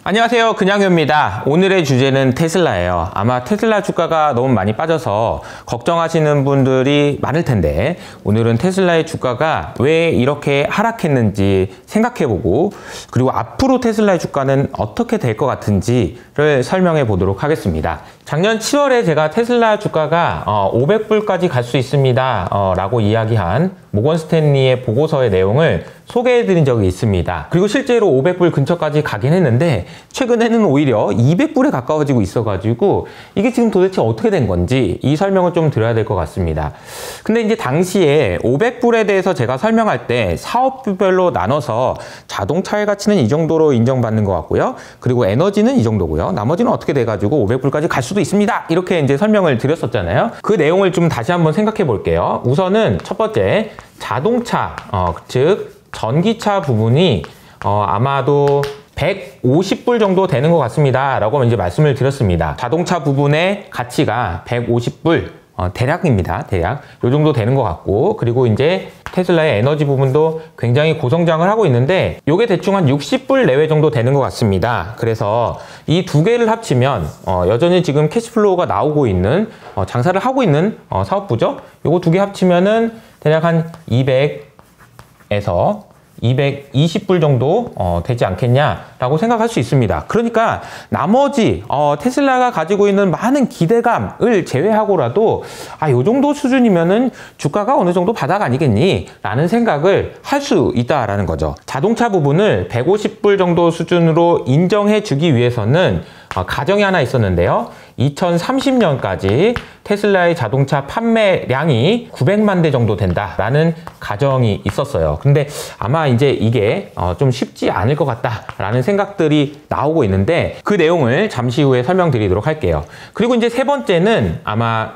안녕하세요, 그냥유입니다. 오늘의 주제는 테슬라예요. 아마 테슬라 주가가 너무 많이 빠져서 걱정하시는 분들이 많을 텐데 오늘은 테슬라의 주가가 왜 이렇게 하락했는지 생각해보고, 그리고 앞으로 테슬라의 주가는 어떻게 될 것 같은지를 설명해 보도록 하겠습니다. 작년 7월에 제가 테슬라 주가가 500불까지 갈 수 있습니다 라고 이야기한 모건 스탠리의 보고서의 내용을 소개해드린 적이 있습니다. 그리고 실제로 500불 근처까지 가긴 했는데 최근에는 오히려 200불에 가까워지고 있어가지고 이게 지금 도대체 어떻게 된 건지 이 설명을 좀 드려야 될 것 같습니다. 근데 이제 당시에 500불에 대해서 제가 설명할 때 사업별로 나눠서 자동차의 가치는 이 정도로 인정받는 것 같고요. 그리고 에너지는 이 정도고요. 나머지는 어떻게 돼가지고 500불까지 갈 수도 있습니다. 이렇게 이제 설명을 드렸었잖아요. 그 내용을 좀 다시 한번 생각해 볼게요. 우선은 첫 번째, 자동차, 즉 전기차 부분이 아마도 150불 정도 되는 것 같습니다 라고 이제 말씀을 드렸습니다. 자동차 부분의 가치가 150불 대략입니다. 대략 요 정도 되는 것 같고, 그리고 이제 테슬라의 에너지 부분도 굉장히 고성장을 하고 있는데 요게 대충 한 60불 내외 정도 되는 것 같습니다. 그래서 이 두 개를 합치면 여전히 지금 캐시플로우가 나오고 있는 장사를 하고 있는 사업부죠. 요거 두 개 합치면은 대략 한 200에서 220불 정도 되지 않겠냐라고 생각할 수 있습니다. 그러니까 나머지 테슬라가 가지고 있는 많은 기대감을 제외하고라도 요 정도 수준이면은 주가가 어느 정도 바닥 아니겠니? 라는 생각을 할 수 있다라는 거죠. 자동차 부분을 150불 정도 수준으로 인정해 주기 위해서는 가정이 하나 있었는데요. 2030년까지 테슬라의 자동차 판매량이 900만 대 정도 된다라는 가정이 있었어요. 근데 아마 이제 이게 좀 쉽지 않을 것 같다라는 생각들이 나오고 있는데 그 내용을 잠시 후에 설명드리도록 할게요. 그리고 이제 세 번째는 아마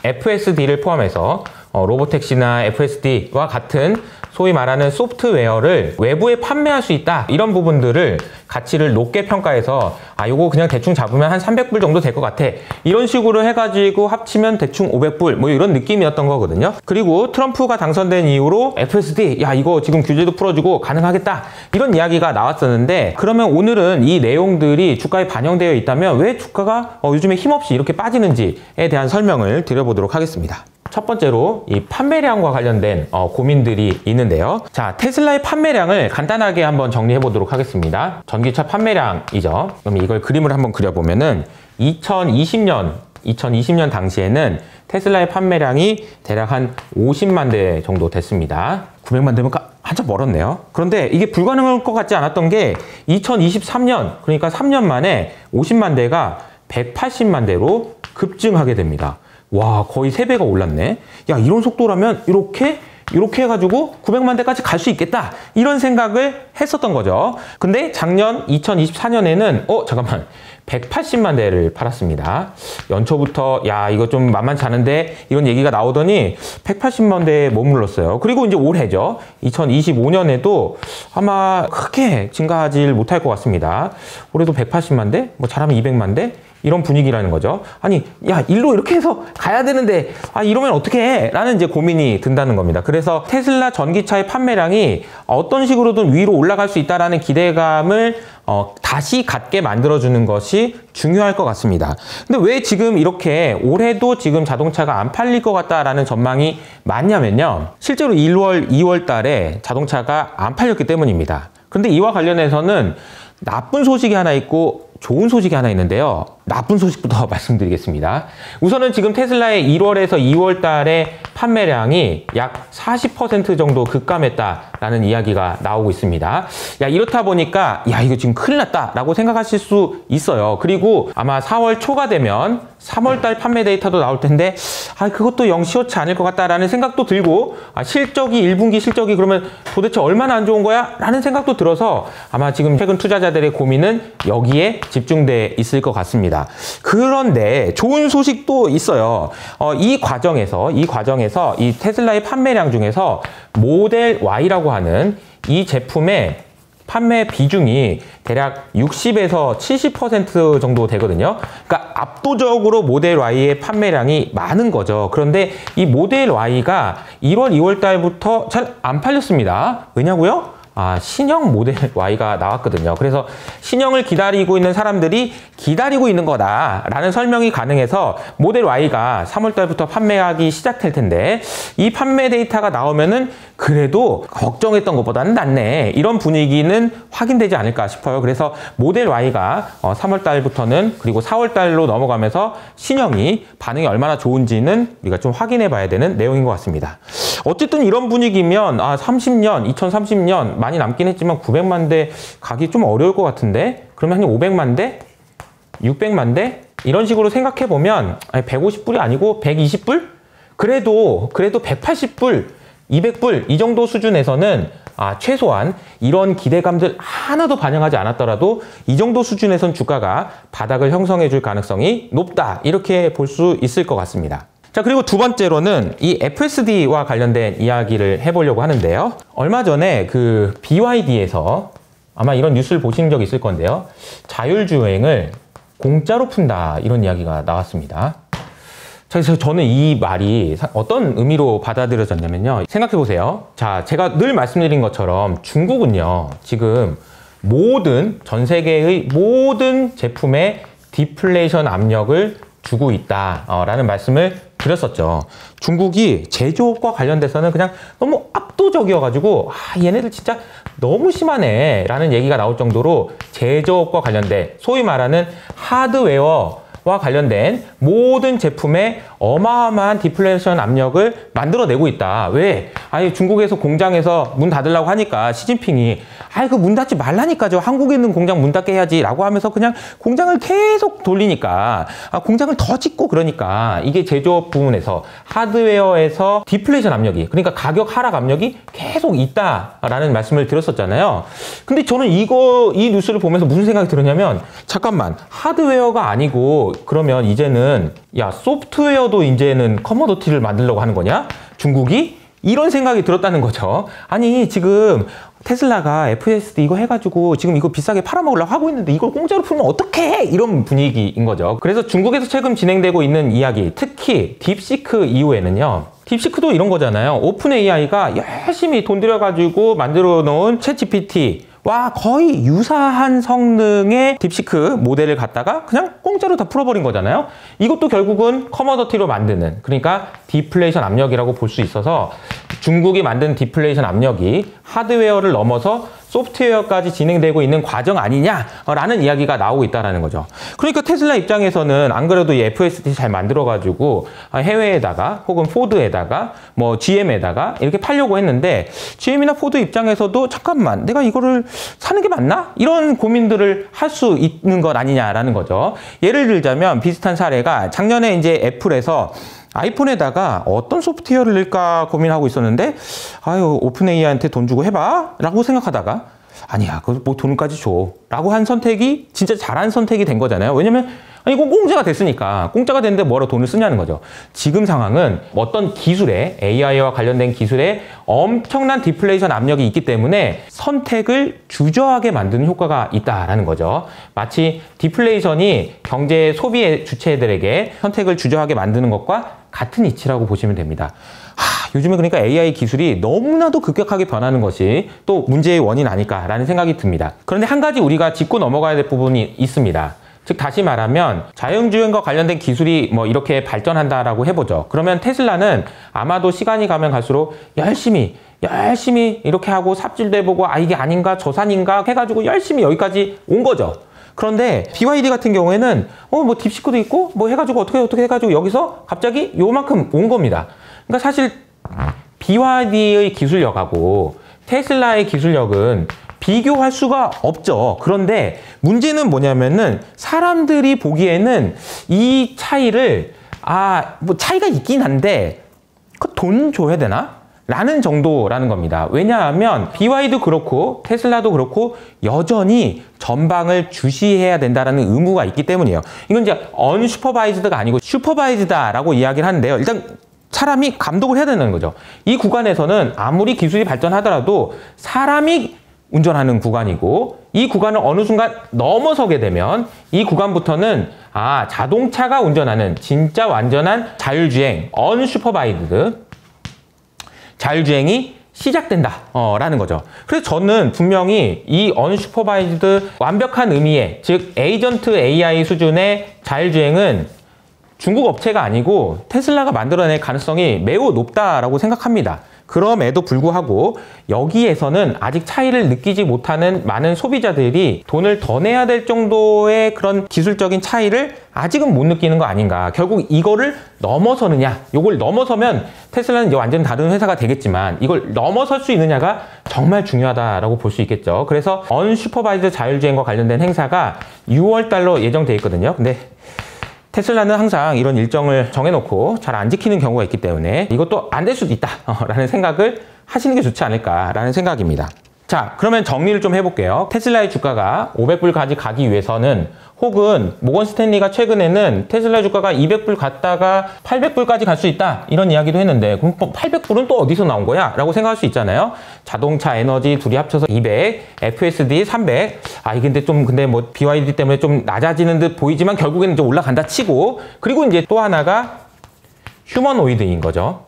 FSD를 포함해서 로보택시나 FSD와 같은 소위 말하는 소프트웨어를 외부에 판매할 수 있다, 이런 부분들을 가치를 높게 평가해서 요거 그냥 대충 잡으면 한 300불 정도 될 것 같아, 이런 식으로 해가지고 합치면 대충 500불 뭐 이런 느낌이었던 거거든요. 그리고 트럼프가 당선된 이후로 FSD 이거 지금 규제도 풀어주고 가능하겠다, 이런 이야기가 나왔었는데, 그러면 오늘은 이 내용들이 주가에 반영되어 있다면 왜 주가가 요즘에 힘없이 이렇게 빠지는지에 대한 설명을 드려보도록 하겠습니다. 첫 번째로 이 판매량과 관련된 고민들이 있는데요. 자, 테슬라의 판매량을 간단하게 한번 정리해 보도록 하겠습니다. 전기차 판매량이죠. 그럼 이걸 그림을 한번 그려보면은 2020년 당시에는 테슬라의 판매량이 대략 한 50만 대 정도 됐습니다. 900만 대면 한참 멀었네요. 그런데 이게 불가능할 것 같지 않았던 게 2023년, 그러니까 3년 만에 50만 대가 180만 대로 급증하게 됩니다. 와, 거의 3배가 올랐네. 이런 속도라면 이렇게 해가지고 900만 대까지 갈 수 있겠다, 이런 생각을 했었던 거죠. 근데 작년 2024년에는 잠깐만, 180만 대를 팔았습니다. 연초부터 이거 좀 만만치 않은데 이런 얘기가 나오더니 180만 대에 머물렀어요. 그리고 이제 올해죠. 2025년에도 아마 크게 증가하지 못할 것 같습니다. 올해도 180만 대, 뭐 잘하면 200만 대, 이런 분위기라는 거죠. 아니, 일로 이렇게 해서 가야 되는데 이러면 어떻게 해? 라는 이제 고민이 든다는 겁니다. 그래서 테슬라 전기차의 판매량이 어떤 식으로든 위로 올라갈 수 있다라는 기대감을 다시 갖게 만들어주는 것이 중요할 것 같습니다. 근데 왜 지금 이렇게 올해도 지금 자동차가 안 팔릴 것 같다라는 전망이 많냐면요. 실제로 1월, 2월 달에 자동차가 안 팔렸기 때문입니다. 근데 이와 관련해서는 나쁜 소식이 하나 있고 좋은 소식이 하나 있는데요. 나쁜 소식부터 말씀드리겠습니다. 우선은 지금 테슬라의 1월에서 2월 달에 판매량이 약 40% 정도 급감했다라는 이야기가 나오고 있습니다. 이렇다 보니까 이거 지금 큰일 났다라고 생각하실 수 있어요. 그리고 아마 4월 초가 되면 3월 달 판매 데이터도 나올 텐데 그것도 영 시원치 않을 것 같다라는 생각도 들고, 실적이 1분기 실적이 그러면 도대체 얼마나 안 좋은 거야? 라는 생각도 들어서 아마 지금 최근 투자자들의 고민은 여기에 집중돼 있을 것 같습니다. 그런데 좋은 소식도 있어요. 이 과정에서 이 테슬라의 판매량 중에서 모델 Y라고 하는 이 제품의 판매 비중이 대략 60에서 70% 정도 되거든요. 그러니까 압도적으로 모델 Y의 판매량이 많은 거죠. 그런데 이 모델 Y가 1월, 2월 달부터 잘 안 팔렸습니다. 왜냐고요? 신형 모델 Y가 나왔거든요. 그래서 신형을 기다리고 있는 사람들이 기다리고 있는 거다라는 설명이 가능해서 모델 Y가 3월 달부터 판매하기 시작할 텐데 이 판매 데이터가 나오면은 그래도 걱정했던 것보다는 낫네. 이런 분위기는 확인되지 않을까 싶어요. 그래서 모델 Y가 3월 달부터는 그리고 4월 달로 넘어가면서 신형이 반응이 얼마나 좋은지는 우리가 좀 확인해 봐야 되는 내용인 것 같습니다. 어쨌든 이런 분위기면 30년, 2030년 많이 남긴 했지만 900만 대 가기 좀 어려울 것 같은데 그러면 한 500만 대? 600만 대? 이런 식으로 생각해 보면 150불이 아니고 120불? 그래도 180불, 200불 이 정도 수준에서는 최소한 이런 기대감들 하나도 반영하지 않았더라도 이 정도 수준에선 주가가 바닥을 형성해 줄 가능성이 높다. 이렇게 볼 수 있을 것 같습니다. 자, 그리고 두 번째로는 이 FSD와 관련된 이야기를 해보려고 하는데요. 얼마 전에 그 BYD에서 아마 이런 뉴스를 보신 적 있을 건데요. 자율주행을 공짜로 푼다 이런 이야기가 나왔습니다. 자, 그래서 저는 이 말이 어떤 의미로 받아들여졌냐면요. 생각해보세요. 자, 제가 늘 말씀드린 것처럼 중국은요. 지금 전 세계의 모든 제품에 디플레이션 압력을 주고 있다라는 말씀을 드렸었죠. 중국이 제조업과 관련돼서는 그냥 너무 압도적이어가지고 얘네들 진짜 너무 심하네 라는 얘기가 나올 정도로 제조업과 관련된 소위 말하는 하드웨어와 관련된 모든 제품에 어마어마한 디플레이션 압력을 만들어내고 있다. 왜? 중국에서 공장에서 문 닫으려고 하니까 시진핑이 그 문 닫지 말라니까요. 한국에 있는 공장 문 닫게 해야지 라고 하면서 그냥 공장을 계속 돌리니까 공장을 더 짓고 그러니까 이게 제조업 부분에서 하드웨어에서 디플레이션 압력이 그러니까 가격 하락 압력이 계속 있다라는 말씀을 드렸었잖아요. 근데 저는 이 뉴스를 보면서 무슨 생각이 들었냐면 잠깐만 하드웨어가 아니고 그러면 이제는 소프트웨어도 이제는 커머더티를 만들려고 하는 거냐? 중국이? 이런 생각이 들었다는 거죠. 아니 지금 테슬라가 FSD 이거 해가지고 지금 이거 비싸게 팔아먹으려고 하고 있는데 이걸 공짜로 풀면 어떡해? 이런 분위기인 거죠. 그래서 중국에서 최근 진행되고 있는 이야기, 특히 딥시크 이후에는요. 딥시크도 이런 거잖아요. 오픈 AI가 열심히 돈 들여가지고 만들어 놓은 챗GPT와 거의 유사한 성능의 딥시크 모델을 갖다가 그냥 공짜로 다 풀어버린 거잖아요. 이것도 결국은 커머더티로 만드는, 그러니까 디플레이션 압력이라고 볼 수 있어서 중국이 만든 디플레이션 압력이 하드웨어를 넘어서 소프트웨어까지 진행되고 있는 과정 아니냐라는 이야기가 나오고 있다는 거죠. 그러니까 테슬라 입장에서는 안 그래도 이 FSD 잘 만들어가지고 해외에다가 혹은 포드에다가 뭐 GM에다가 이렇게 팔려고 했는데 GM이나 포드 입장에서도 잠깐만 내가 이거를 사는 게 맞나? 이런 고민들을 할 수 있는 것 아니냐라는 거죠. 예를 들자면 비슷한 사례가 작년에 이제 애플에서 아이폰에다가 어떤 소프트웨어를 넣을까 고민하고 있었는데 오픈 AI한테 돈 주고 해봐 라고 생각하다가 아니야 그거 뭐 돈까지 줘 라고 한 선택이 진짜 잘한 선택이 된 거잖아요. 왜냐면 이건 공짜가 됐으니까 공짜가 됐는데 뭐하러 돈을 쓰냐는 거죠. 지금 상황은 어떤 기술에 AI와 관련된 기술에 엄청난 디플레이션 압력이 있기 때문에 선택을 주저하게 만드는 효과가 있다라는 거죠. 마치 디플레이션이 경제 소비의 주체들에게 선택을 주저하게 만드는 것과 같은 이치라고 보시면 됩니다. 요즘에 그러니까 AI 기술이 너무나도 급격하게 변하는 것이 또 문제의 원인 아닐까라는 생각이 듭니다. 그런데 한 가지 우리가 짚고 넘어가야 될 부분이 있습니다. 즉 다시 말하면 자율주행과 관련된 기술이 뭐 이렇게 발전한다라고 해보죠. 그러면 테슬라는 아마도 시간이 가면 갈수록 열심히 이렇게 하고 삽질도 해보고 이게 아닌가 저산인가 해가지고 열심히 여기까지 온 거죠. 그런데 BYD 같은 경우에는 뭐 딥시크도 있고 뭐 해가지고 어떻게 해가지고 여기서 갑자기 요만큼 온 겁니다. 그러니까 사실 BYD의 기술력하고 테슬라의 기술력은 비교할 수가 없죠. 그런데 문제는 뭐냐면은 사람들이 보기에는 이 차이를 뭐 차이가 있긴 한데 그 돈 줘야 되나? 라는 정도라는 겁니다. 왜냐하면 BYD도 그렇고 테슬라도 그렇고 여전히 전방을 주시해야 된다는 의무가 있기 때문이에요. 이건 이제 언슈퍼바이즈드가 아니고 슈퍼바이즈다라고 이야기를 하는데요. 일단 사람이 감독을 해야 되는 거죠. 이 구간에서는 아무리 기술이 발전하더라도 사람이 운전하는 구간이고 이 구간을 어느 순간 넘어서게 되면 이 구간부터는 자동차가 운전하는 진짜 완전한 자율주행, 언슈퍼바이즈드 자율주행이 시작된다 라는 거죠. 그래서 저는 분명히 이 언슈퍼바이즈드 완벽한 의미의, 즉 에이전트 AI 수준의 자율주행은 중국 업체가 아니고 테슬라가 만들어낼 가능성이 매우 높다라고 생각합니다. 그럼에도 불구하고 여기에서는 아직 차이를 느끼지 못하는 많은 소비자들이 돈을 더 내야 될 정도의 그런 기술적인 차이를 아직은 못 느끼는 거 아닌가. 결국 이거를 넘어서느냐, 이걸 넘어서면 테슬라는 이제 완전 다른 회사가 되겠지만 이걸 넘어설 수 있느냐가 정말 중요하다라고 볼 수 있겠죠. 그래서 언슈퍼바이즈드 자율주행과 관련된 행사가 6월 달로 예정돼 있거든요. 근데 테슬라는 항상 이런 일정을 정해놓고 잘 안 지키는 경우가 있기 때문에 이것도 안 될 수도 있다 라는 생각을 하시는 게 좋지 않을까라는 생각입니다. 자, 그러면 정리를 좀 해볼게요. 테슬라의 주가가 500불까지 가기 위해서는, 혹은 모건 스탠리가 최근에는 테슬라 주가가 200불 갔다가 800불까지 갈 수 있다 이런 이야기도 했는데, 그럼 800불은 또 어디서 나온 거야? 라고 생각할 수 있잖아요. 자동차, 에너지 둘이 합쳐서 200, FSD 300. 이게 근데 뭐 BYD 때문에 좀 낮아지는 듯 보이지만 결국에는 이제 올라간다 치고, 그리고 이제 또 하나가 휴머노이드인 거죠.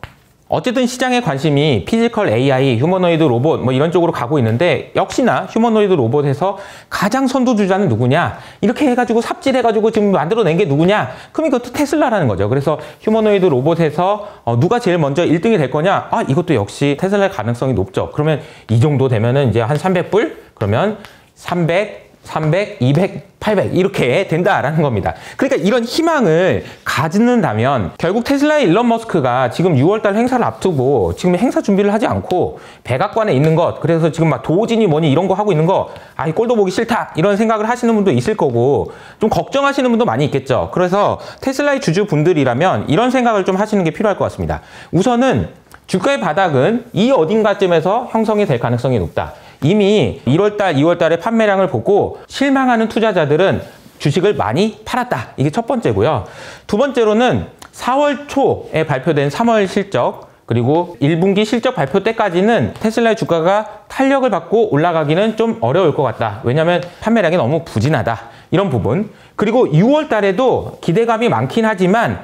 어쨌든 시장의 관심이 피지컬 AI, 휴머노이드 로봇 뭐 이런 쪽으로 가고 있는데, 역시나 휴머노이드 로봇에서 가장 선두주자는 누구냐? 이렇게 해가지고 삽질해가지고 지금 만들어낸 게 누구냐? 그럼 이것도 테슬라라는 거죠. 그래서 휴머노이드 로봇에서 누가 제일 먼저 1등이 될 거냐? 이것도 역시 테슬라의 가능성이 높죠. 그러면 이 정도 되면은 이제 한 300불? 그러면 300, 200, 800 이렇게 된다라는 겁니다. 그러니까 이런 희망을 가진다면 결국 테슬라의 일론 머스크가 지금 6월달 행사를 앞두고 지금 행사 준비를 하지 않고 백악관에 있는 것, 그래서 지금 막 도진이 뭐니 이런 거 하고 있는 거, 이 꼴도 보기 싫다 이런 생각을 하시는 분도 있을 거고, 좀 걱정하시는 분도 많이 있겠죠. 그래서 테슬라의 주주분들이라면 이런 생각을 좀 하시는 게 필요할 것 같습니다. 우선은 주가의 바닥은 이 어딘가쯤에서 형성이 될 가능성이 높다. 이미 1월달, 2월달의 판매량을 보고 실망하는 투자자들은 주식을 많이 팔았다. 이게 첫 번째고요. 두 번째로는 4월 초에 발표된 3월 실적, 그리고 1분기 실적 발표 때까지는 테슬라의 주가가 탄력을 받고 올라가기는 좀 어려울 것 같다. 왜냐하면 판매량이 너무 부진하다. 이런 부분. 그리고 6월 달에도 기대감이 많긴 하지만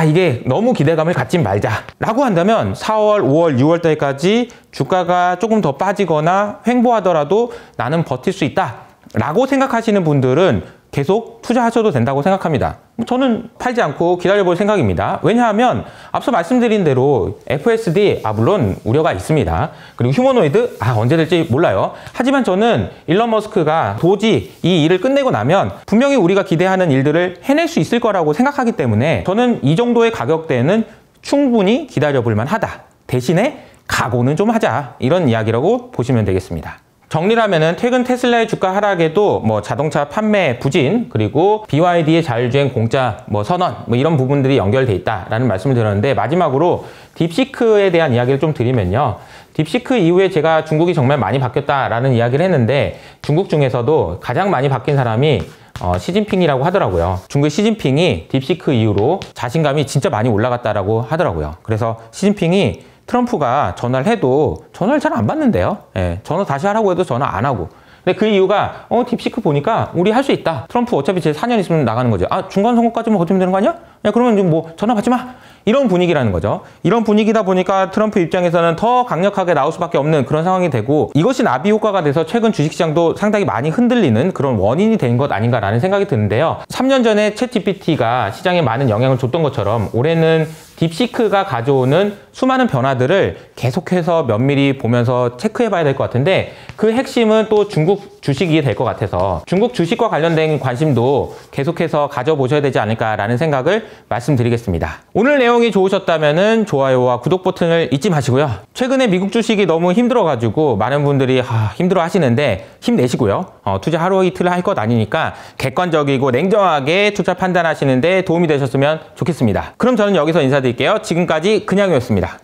이게 너무 기대감을 갖지 말자 라고 한다면 4월, 5월, 6월 달까지 주가가 조금 더 빠지거나 횡보하더라도 나는 버틸 수 있다 라고 생각하시는 분들은 계속 투자하셔도 된다고 생각합니다. 저는 팔지 않고 기다려볼 생각입니다. 왜냐하면 앞서 말씀드린 대로 FSD 물론 우려가 있습니다. 그리고 휴머노이드 언제 될지 몰라요. 하지만 저는 일론 머스크가 도지 이 일을 끝내고 나면 분명히 우리가 기대하는 일들을 해낼 수 있을 거라고 생각하기 때문에 저는 이 정도의 가격대는 충분히 기다려볼 만하다. 대신에 각오는 좀 하자, 이런 이야기라고 보시면 되겠습니다. 정리를 하면은 최근 테슬라의 주가 하락에도 뭐 자동차 판매 부진, 그리고 BYD의 자율주행 공짜 선언 이런 부분들이 연결돼 있다라는 말씀을 드렸는데, 마지막으로 딥시크에 대한 이야기를 좀 드리면요. 딥시크 이후에 제가 중국이 정말 많이 바뀌었다라는 이야기를 했는데, 중국 중에서도 가장 많이 바뀐 사람이 시진핑이라고 하더라고요. 중국의 시진핑이 딥시크 이후로 자신감이 진짜 많이 올라갔다라고 하더라고요. 그래서 시진핑이 트럼프가 전화를 해도 전화를 잘 안 받는데요. 전화 다시 하라고 해도 전화 안 하고. 근데 그 이유가 딥시크 보니까 우리 할 수 있다. 트럼프 어차피 제 4년 있으면 나가는 거죠. 중간 선거까지만 버티면 되는 거 아니야? 그러면 지금 뭐 전화 받지 마. 이런 분위기라는 거죠. 이런 분위기다 보니까 트럼프 입장에서는 더 강력하게 나올 수밖에 없는 그런 상황이 되고, 이것이 나비 효과가 돼서 최근 주식시장도 상당히 많이 흔들리는 그런 원인이 된 것 아닌가라는 생각이 드는데요. 3년 전에 챗GPT가 시장에 많은 영향을 줬던 것처럼 올해는 딥시크가 가져오는 수많은 변화들을 계속해서 면밀히 보면서 체크해 봐야 될 것 같은데, 그 핵심은 또 중국 주식이 될 것 같아서 중국 주식과 관련된 관심도 계속해서 가져보셔야 되지 않을까라는 생각을 말씀드리겠습니다. 오늘 내용이 좋으셨다면 좋아요와 구독 버튼을 잊지 마시고요. 최근에 미국 주식이 너무 힘들어가지고 많은 분들이 힘들어 하시는데 힘내시고요. 투자 하루 이틀 할 것 아니니까 객관적이고 냉정하게 투자 판단하시는데 도움이 되셨으면 좋겠습니다. 그럼 저는 여기서 인사드릴게요. 지금까지 그냥이었습니다.